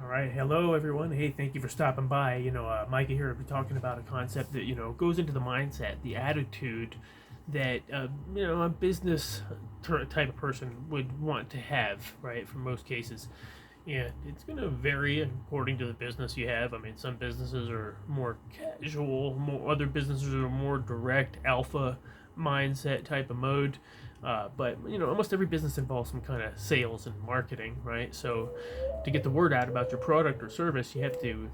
All right, hello everyone. Hey, thank you for stopping by. Micah here. We're talking about a concept that goes into the mindset, the attitude that a business type of person would want to have, right? For most cases, and it's going to vary according to the business you have. I mean, some businesses are more casual, more other businesses are more direct alpha mindset type of mode. But almost every business involves some kind of sales and marketing, right? So to get the word out about your product or service, you have to,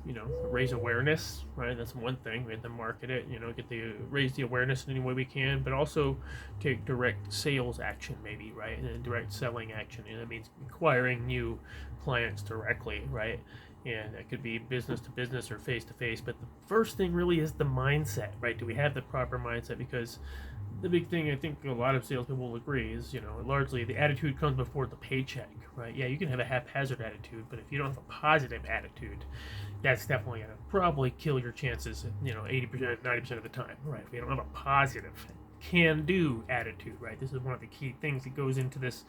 raise awareness, right? That's one thing. We have to market it, raise the awareness in any way we can, but also take direct sales action, maybe, right? And direct selling action. And that means acquiring new clients directly, right? And that could be business to business or face to face. But the first thing really is the mindset, right? Do we have the proper mindset? Because the big thing I think a lot of salespeople will agree is, largely the attitude comes before the paycheck, right? Yeah, you can have a haphazard attitude, but if you don't have a positive attitude, that's definitely going to probably kill your chances, 80%, 90% of the time, right? If you don't have a positive can-do attitude, right? This is one of the key things that goes into this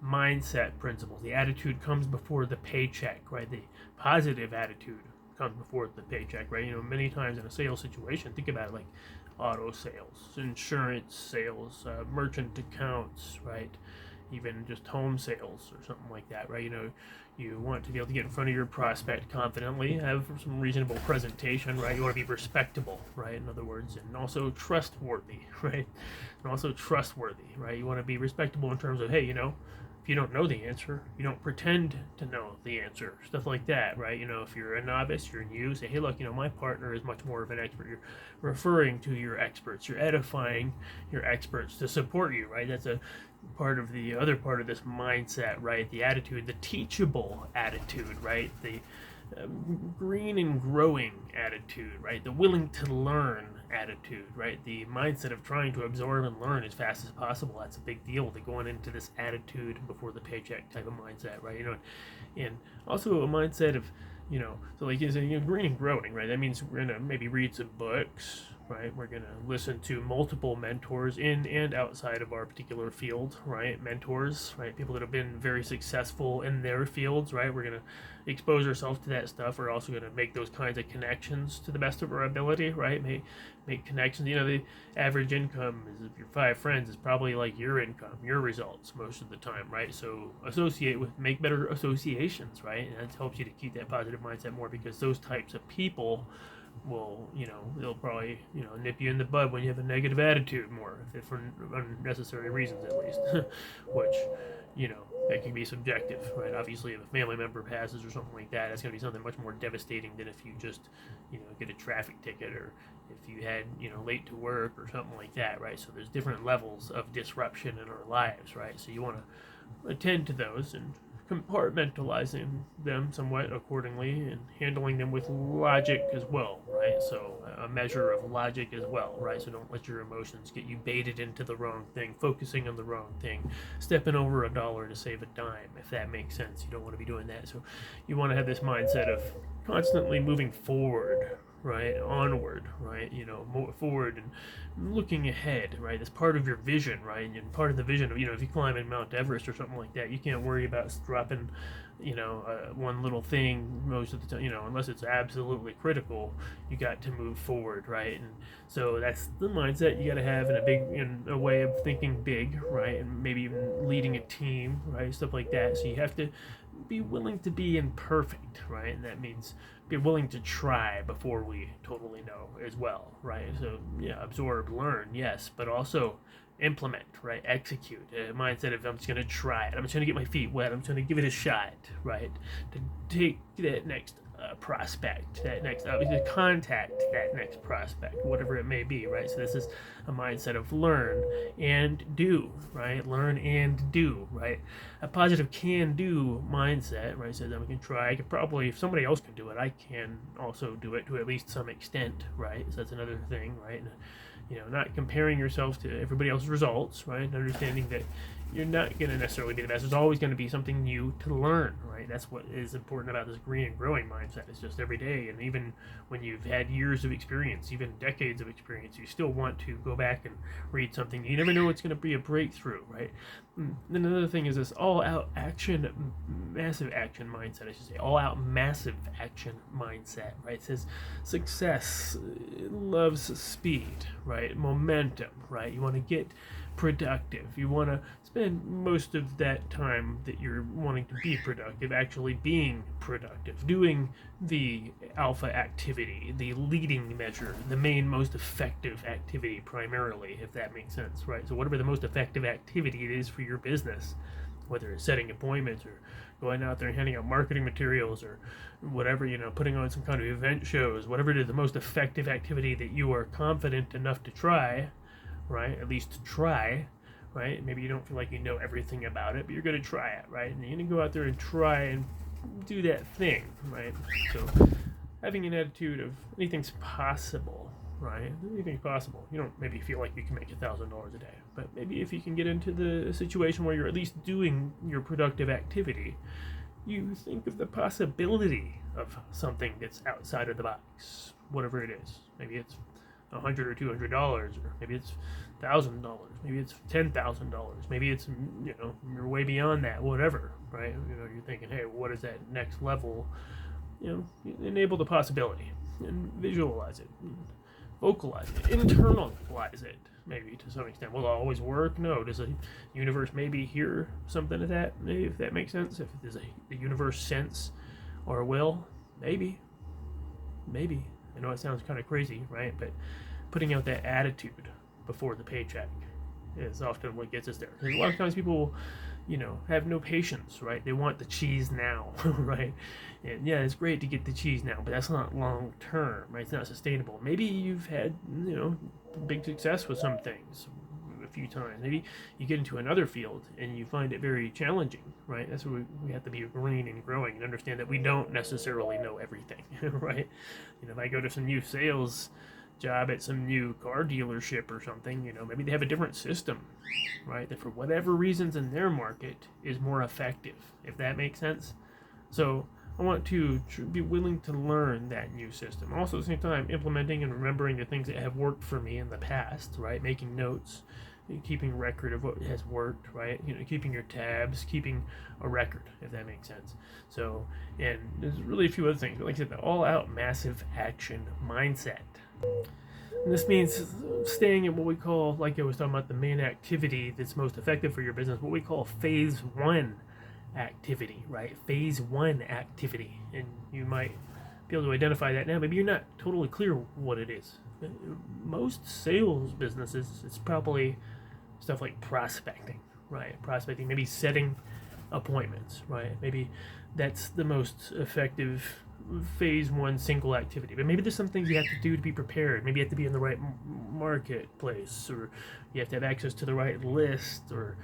mindset principles. The attitude comes before the paycheck, right? The positive attitude comes before the paycheck, right? Many times in a sales situation, think about it like auto sales, insurance sales, merchant accounts, right? Even just home sales or something like that, right? You want to be able to get in front of your prospect confidently, have some reasonable presentation, right? You want to be respectable, right? In other words, and also trustworthy, right? And also trustworthy, right? You want to be respectable in terms of, hey, if you don't know the answer, you don't pretend to know the answer, stuff like that, right? If you're a novice, you're new, say, hey, look, my partner is much more of an expert. You're referring to your experts, you're edifying your experts to support you, right? That's a part of the other part of this mindset, right? The attitude, the teachable attitude, right? The green and growing attitude, right? The willing to learn attitude, right? The mindset of trying to absorb and learn as fast as possible. That's a big deal to going into this attitude before the paycheck type of mindset, right? And also a mindset of, so like you said, green and growing, right? That means we're gonna maybe read some books, right? We're gonna listen to multiple mentors in and outside of our particular field, right? Mentors, right? People that have been very successful in their fields, right? We're gonna expose ourselves to that stuff. We're also gonna make those kinds of connections to the best of our ability, right? Make connections. The average income is, if your 5 friends, is probably like your income, your results most of the time, right? So make better associations, right? And that helps you to keep that positive mindset more, because those types of people will, they'll probably, nip you in the bud when you have a negative attitude more, if for unnecessary reasons at least, which, that can be subjective, right? Obviously, if a family member passes or something like that, that's going to be something much more devastating than if you just, get a traffic ticket, or if you had, late to work or something like that, right? So there's different levels of disruption in our lives, right? So you want to attend to those and compartmentalizing them somewhat accordingly, and handling them with logic as well, right? So a measure of logic as well, right? So don't let your emotions get you baited into the wrong thing, focusing on the wrong thing, stepping over a dollar to save a dime, if that makes sense. You don't want to be doing that. So you want to have this mindset of constantly moving forward, right, onward, right, more forward and looking ahead, right? That's part of your vision, right? And part of the vision of, if you climb in Mount Everest or something like that, you can't worry about dropping, one little thing most of the time, unless it's absolutely critical. You got to move forward, right? And so that's the mindset you got to have, in a way of thinking big, right? And maybe even leading a team, right? Stuff like that. So you have to be willing to be imperfect, right? And that means be willing to try before we totally know as well, right? So yeah, absorb, learn, yes, but also implement, right? Execute. A mindset of, I'm just gonna try it. I'm just gonna get my feet wet. I'm just gonna give it a shot, right? To take that next prospect, that next to contact that next prospect, whatever it may be, right? So this is a mindset of learn and do, right? Learn and do, right? A positive can-do mindset, right? Says I can try. I could probably, if somebody else can do it, I can also do it to at least some extent, right? So that's another thing, right? And, not comparing yourself to everybody else's results, right? And understanding that, you're not going to necessarily be the best. There's always going to be something new to learn, right? That's what is important about this green and growing mindset. It's just every day, and even when you've had years of experience, even decades of experience, you still want to go back and read something. You never know what's going to be a breakthrough, right? And then another thing is this all-out action, massive action mindset, I should say. All-out massive action mindset, right? It says success loves speed, right? Momentum, right? You want to get productive. You want to spend most of that time that you're wanting to be productive actually being productive, doing the alpha activity, the leading measure, the main most effective activity primarily, if that makes sense, right? So whatever the most effective activity it is for your business, whether it's setting appointments or going out there and handing out marketing materials or whatever, putting on some kind of event shows, whatever it is, the most effective activity that you are confident enough to try, right? At least to try, right? Maybe you don't feel like you know everything about it, but you're going to try it, right? And you're going to go out there and try and do that thing, right? So having an attitude of anything's possible, right? Anything's possible. You don't maybe feel like you can make $1,000 a day, but maybe if you can get into the situation where you're at least doing your productive activity, you think of the possibility of something that's outside of the box, whatever it is. Maybe it's $100 or $200, or maybe it's $1,000, maybe it's $10,000, maybe it's you're way beyond that, whatever, right? You're thinking, hey, what is that next level? Enable the possibility and visualize it, and vocalize it, internalize it, maybe to some extent. Will it always work? No. Does the universe maybe hear something of that? Maybe, if that makes sense. If there's the universe sense or will, maybe. I know it sounds kind of crazy, right? But putting out that attitude before the paycheck is often what gets us there. Because a lot of times people, have no patience, right? They want the cheese now, right? And yeah, it's great to get the cheese now, but that's not long term, right? It's not sustainable. Maybe you've had, big success with some things a few times. Maybe you get into another field and you find it very challenging, right? That's where we have to be green and growing and understand that we don't necessarily know everything, right? If I go to some new sales job at some new car dealership or something, maybe they have a different system, right? That for whatever reasons in their market is more effective, if that makes sense. So I want to be willing to learn that new system. Also, at the same time, implementing and remembering the things that have worked for me in the past, right? Making notes, keeping record of what has worked, right? Keeping your tabs, keeping a record, if that makes sense. So, and there's really a few other things. But like I said, the all-out massive action mindset. And this means staying in what we call, like I was talking about, the main activity that's most effective for your business, what we call phase one activity, right? Phase one activity. And you might be able to identify that now. Maybe you're not totally clear what it is. Most sales businesses, it's probably stuff like prospecting, right? Prospecting, maybe setting appointments, right? Maybe that's the most effective phase one single activity. But maybe there's some things you have to do to be prepared. Maybe you have to be in the right marketplace, or you have to have access to the right list or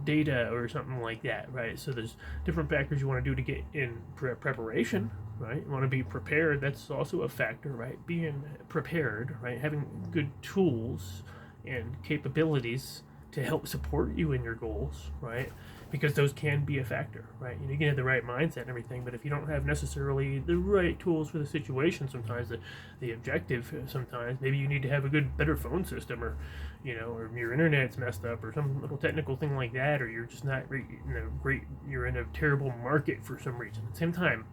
data or something like that, right? So there's different factors you want to do to get in preparation, right? You want to be prepared. That's also a factor, right? Being prepared, right? Having good tools and capabilities to help support you in your goals, right? Because those can be a factor, right? You can have the right mindset and everything, but if you don't have necessarily the right tools for the situation, sometimes the objective, sometimes maybe you need to have a better phone system, or or your internet's messed up, or some little technical thing like that, or you're just not great. You're in a terrible market for some reason. At the same time,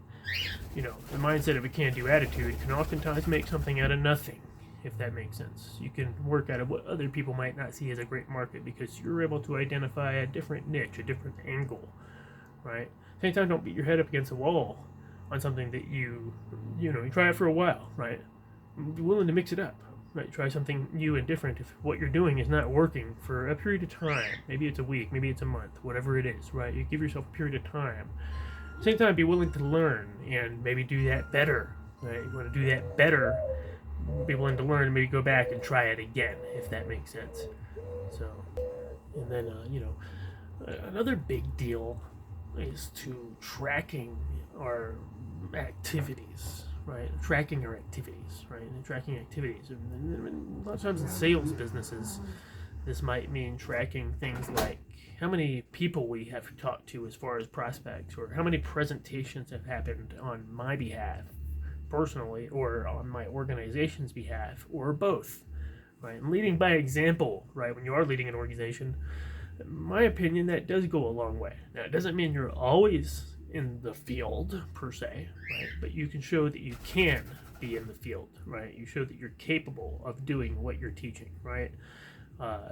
the mindset of a can-do attitude can oftentimes make something out of nothing, if that makes sense. You can work out of what other people might not see as a great market because you're able to identify a different niche, a different angle, right? Same time, don't beat your head up against a wall on something that you try it for a while, right? Be willing to mix it up, right? Try something new and different if what you're doing is not working for a period of time. Maybe it's a week, maybe it's a month, whatever it is, right? You give yourself a period of time. Same time, be willing to learn and maybe do that better, right? You want to do that better, be willing to learn and maybe go back and try it again, if that makes sense. So, and then, another big deal is to tracking our activities, right? Tracking our activities, right? And tracking activities. And a lot of times in sales businesses, this might mean tracking things like how many people we have talked to as far as prospects, or how many presentations have happened on my behalf personally, or on my organization's behalf, or both, right? And leading by example, right? When you are leading an organization, in my opinion, that does go a long way. Now, it doesn't mean you're always in the field per se, right? But you can show that you can be in the field, right? You show that you're capable of doing what you're teaching, right?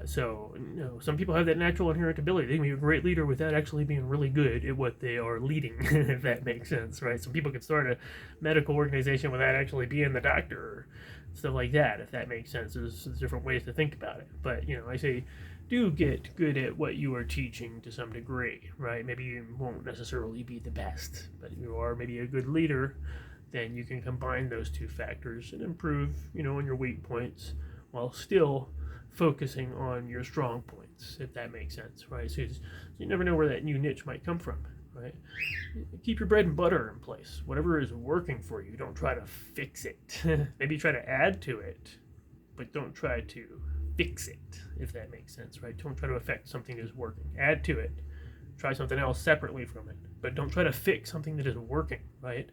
So, some people have that natural inherent ability. They can be a great leader without actually being really good at what they are leading, if that makes sense, right? Some people can start a medical organization without actually being the doctor, or stuff like that, if that makes sense. There's different ways to think about it. But, I say do get good at what you are teaching to some degree, right? Maybe you won't necessarily be the best, but you are maybe a good leader. Then you can combine those two factors and improve, on your weak points while still focusing on your strong points, if that makes sense, right? So you never know where that new niche might come from, right? Keep your bread and butter in place. Whatever is working for you, don't try to fix it. Maybe try to add to it, but don't try to fix it, if that makes sense, right? Don't try to affect something that is working. Add to it. Try something else separately from it, but don't try to fix something that is working, right?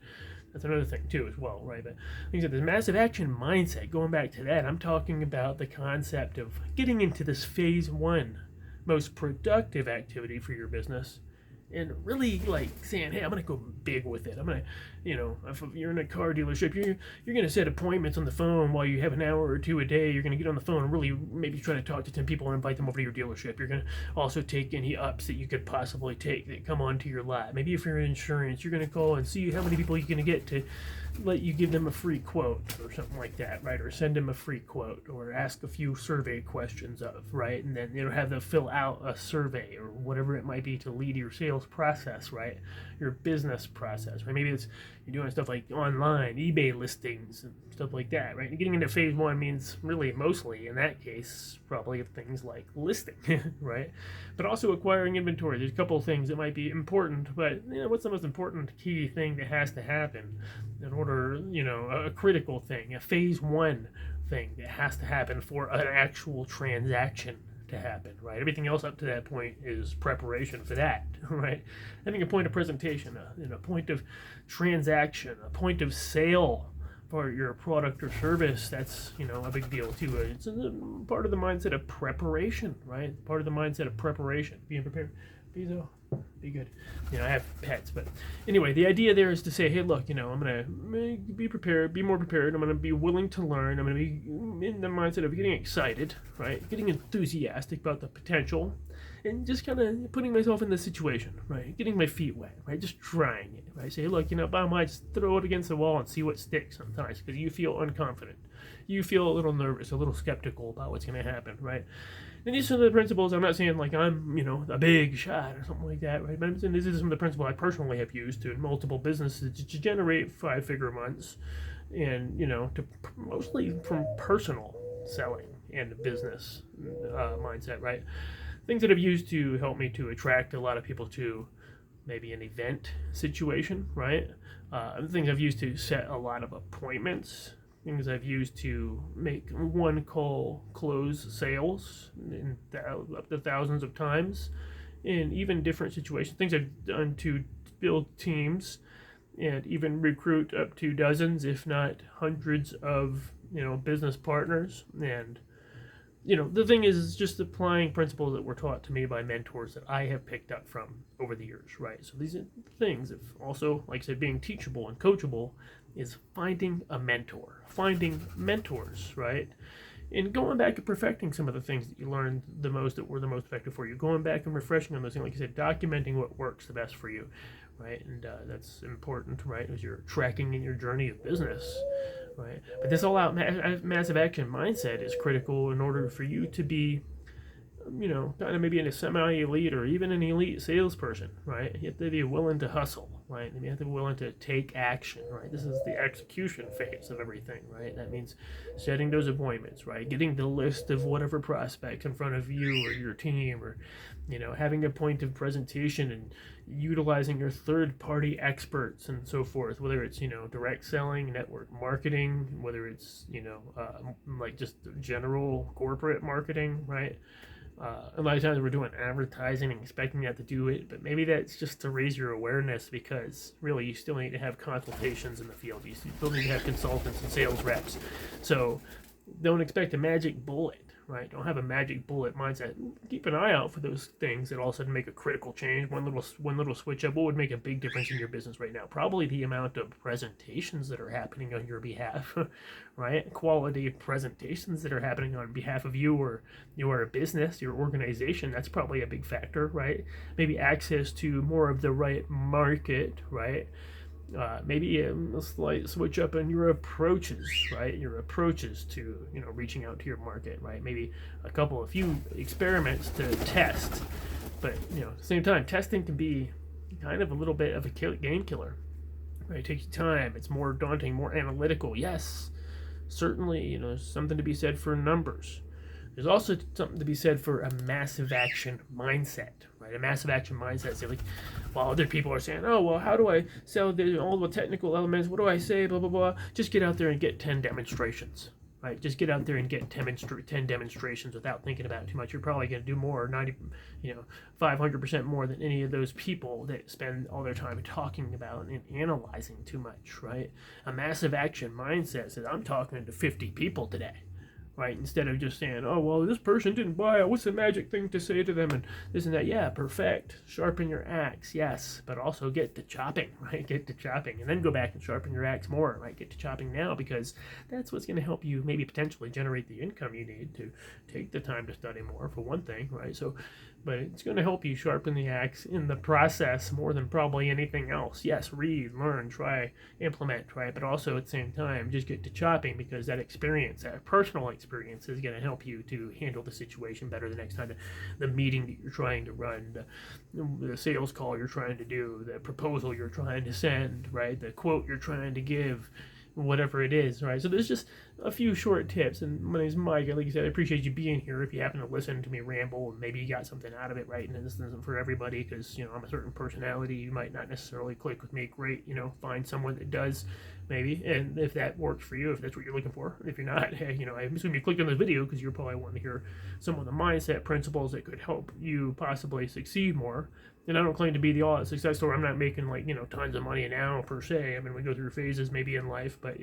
That's another thing too, as well, right? But like I said, this massive action mindset, going back to that, I'm talking about the concept of getting into this phase one most productive activity for your business, and really like saying, hey, I'm gonna go big with it. I'm gonna, if you're in a car dealership, you're gonna set appointments on the phone while you have an hour or two a day. You're gonna get on the phone and really maybe try to talk to 10 people and invite them over to your dealership. You're gonna also take any ups that you could possibly take that come onto your lot. Maybe if you're in insurance, you're gonna call and see how many people you're gonna get to let you give them a free quote or something like that, right? Or send them a free quote, or ask a few survey questions of, right? And then have them fill out a survey or whatever it might be to lead your sales process, right? Your business process, right? Maybe you're doing stuff like online, eBay listings and stuff like that, right? And getting into phase one means really mostly in that case, probably things like listing, right? But also acquiring inventory. There's a couple of things that might be important, but what's the most important key thing that has to happen in order, a critical thing, a phase one thing that has to happen for an actual transaction to happen, right? Everything else up to that point is preparation for that, right? Having a point of presentation, a point of transaction, a point of sale for your product or service, that's, a big deal too. It's part of the mindset of preparation, right? Part of the mindset of preparation, being prepared. Be good. I have pets, but anyway, the idea there is to say, hey, look, I'm gonna be prepared, be more prepared. I'm gonna be willing to learn. I'm gonna be in the mindset of getting excited, right? Getting enthusiastic about the potential, and just kind of putting myself in the situation, right? Getting my feet wet, right? Just trying it, right? Say, look, bottom line, just throw it against the wall and see what sticks sometimes, because you feel unconfident. You feel a little nervous, a little skeptical about what's going to happen, right? And these are the principles. I'm not saying like I'm, a big shot or something like that, right? But I'm saying these are some of the principles I personally have used in multiple businesses to generate 5-figure months, and to mostly from personal selling and business mindset, right? Things that I've used to help me to attract a lot of people to maybe an event situation, right? Things I've used to set a lot of appointments. Things I've used to make one call close sales up to thousands of times in even different situations. Things I've done to build teams and even recruit up to dozens, if not hundreds of, business partners. And, the thing is just applying principles that were taught to me by mentors that I have picked up from over the years, right? So these are things, if also, like I said, being teachable and coachable, is finding a mentor, finding mentors, right? And going back and perfecting some of the things that you learned the most, that were the most effective for you. Going back and refreshing on those things, like I said, documenting what works the best for you, right? And that's important, right, as you're tracking in your journey of business, right? But this all-out massive action mindset is critical in order for you to be, kind of maybe in a semi-elite or even an elite salesperson, right? You have to be willing to hustle, right? And you have to be willing to take action, right? This is the execution phase of everything, right? That means setting those appointments, right? Getting the list of whatever prospects in front of you or your team, or, having a point of presentation and utilizing your third-party experts and so forth, whether it's, direct selling, network marketing, whether it's, like just general corporate marketing, right? A lot of times we're doing advertising and expecting that to do it, but maybe that's just to raise your awareness, because really you still need to have consultations in the field. You still need to have consultants and sales reps. So don't expect a magic bullet, right? Don't have a magic bullet mindset. Keep an eye out for those things that all of a sudden make a critical change. One little switch up, what would make a big difference in your business right now? Probably the amount of presentations that are happening on your behalf, right? Quality of presentations that are happening on behalf of you or your business, your organization. That's probably a big factor, right? Maybe access to more of the right market, right? Maybe a slight switch up in your approaches, right? Your approaches to reaching out to your market, right? Maybe a few experiments to test, but at the same time, testing can be kind of a little bit of a game killer, right? It takes time. It's more daunting, more analytical. Yes, certainly, something to be said for numbers. There's also something to be said for a massive action mindset, right? A massive action mindset. So like, while other people are saying, "Oh, well, how do I sell all the technical elements? What do I say? Blah blah blah." Just get out there and get 10 demonstrations, right? Just get out there and get 10 demonstrations without thinking about it too much. You're probably going to do more, 500% more than any of those people that spend all their time talking about and analyzing too much, right? A massive action mindset says, "I'm talking to 50 people today." Right, instead of just saying, "Oh, well, this person didn't buy it. What's the magic thing to say to them?" and this and that. Yeah, perfect. Sharpen your axe, yes, but also get to chopping, right? Get to chopping, and then go back and sharpen your axe more, right? Get to chopping now, because that's what's going to help you maybe potentially generate the income you need to take the time to study more, for one thing, right? So, but it's going to help you sharpen the axe in the process more than probably anything else. Yes, read, learn, try, implement, right? But also at the same time, just get to chopping, because that experience, that personal experience, is going to help you to handle the situation better the next time. The meeting that you're trying to run, the sales call you're trying to do, the proposal you're trying to send, right? The quote you're trying to give, whatever it is, right? So there's just a few short tips. And my name's Mike. Like I said, I appreciate you being here. If you happen to listen to me ramble, and maybe you got something out of it, right? And this isn't for everybody, because I'm a certain personality. You might not necessarily click with me. Great, find someone that does, maybe. And if that works for you, if that's what you're looking for. If you're not, hey, I assume you clicked on this video because you're probably wanting to hear some of the mindset principles that could help you possibly succeed more. And I don't claim to be the all success story. I'm not making tons of money now per se. I mean, we go through phases maybe in life, but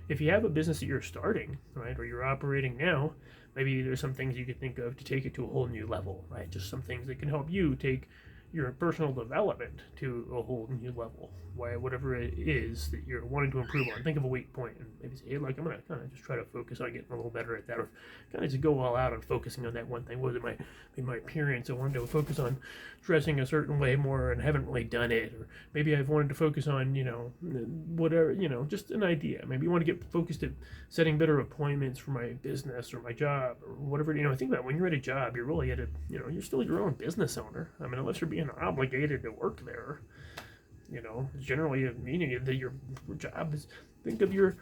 if you have a business that you're starting, right, or you're operating now, maybe there's some things you could think of to take it to a whole new level, right? Just some things that can help you take your personal development to a whole new level, whatever it is that you're wanting to improve on. Think of a weak point and maybe say, hey, I'm going to kind of just try to focus on getting a little better at that, or kind of just go all out on focusing on that one thing. What was it, my appearance? I wanted to focus on dressing a certain way more and haven't really done it. Or maybe I've wanted to focus on, whatever, just an idea. Maybe you want to get focused at setting better appointments for my business or my job or whatever. Think about it, when you're at a job, you're really at you're still your own business owner. I mean, unless you're being obligated to work there, generally meaning that your job is, think of your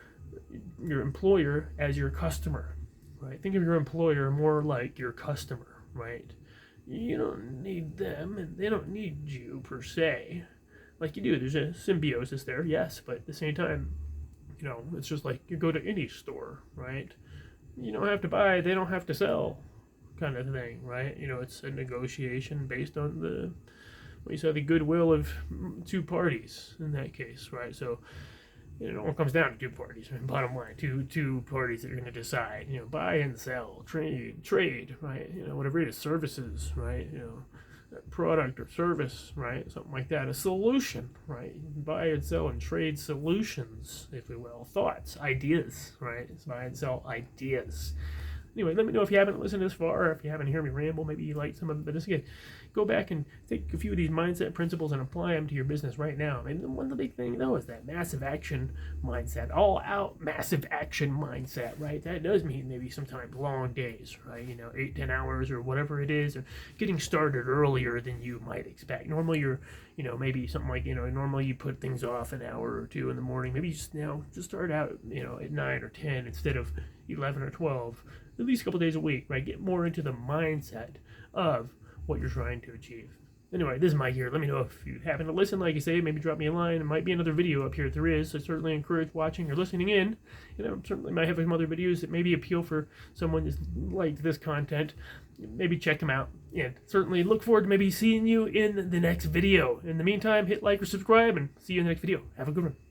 employer as your customer, right? Think of your employer more like your customer, right? You don't need them and they don't need you per se, like you do. There's a symbiosis there, yes, but at the same time, it's just like you go to any store, right? You don't have to buy, they don't have to sell, kind of thing, right? It's a negotiation based on the goodwill of two parties in that case, right? So it all comes down to two parties. Bottom line, two parties that are going to decide, buy and sell, trade, right? Whatever it is, services, right? Product or service, right? Something like that. A solution, right? Buy and sell and trade solutions, if you will. Thoughts, ideas, right? It's buy and sell ideas. Anyway, let me know if you haven't listened this far, or if you haven't heard me ramble. Maybe you like some of it. But just again, go back and take a few of these mindset principles and apply them to your business right now. And one of the big things, though, is that massive action mindset, all-out massive action mindset, right? That does mean maybe sometimes long days, right? 8-10 hours or whatever it is, or getting started earlier than you might expect. Normally, you're, maybe something like, normally you put things off an hour or two in the morning. Maybe just start out, at 9 or 10 instead of 11 or 12. At least a couple days a week, right? Get more into the mindset of what you're trying to achieve. Anyway, this is Mike here. Let me know if you happen to listen, like I say, maybe drop me a line. There might be another video up here if there is. So I certainly encourage watching or listening in. Certainly might have some other videos that maybe appeal for someone who's liked this content. Maybe check them out. And certainly look forward to maybe seeing you in the next video. In the meantime, hit like or subscribe and see you in the next video. Have a good one.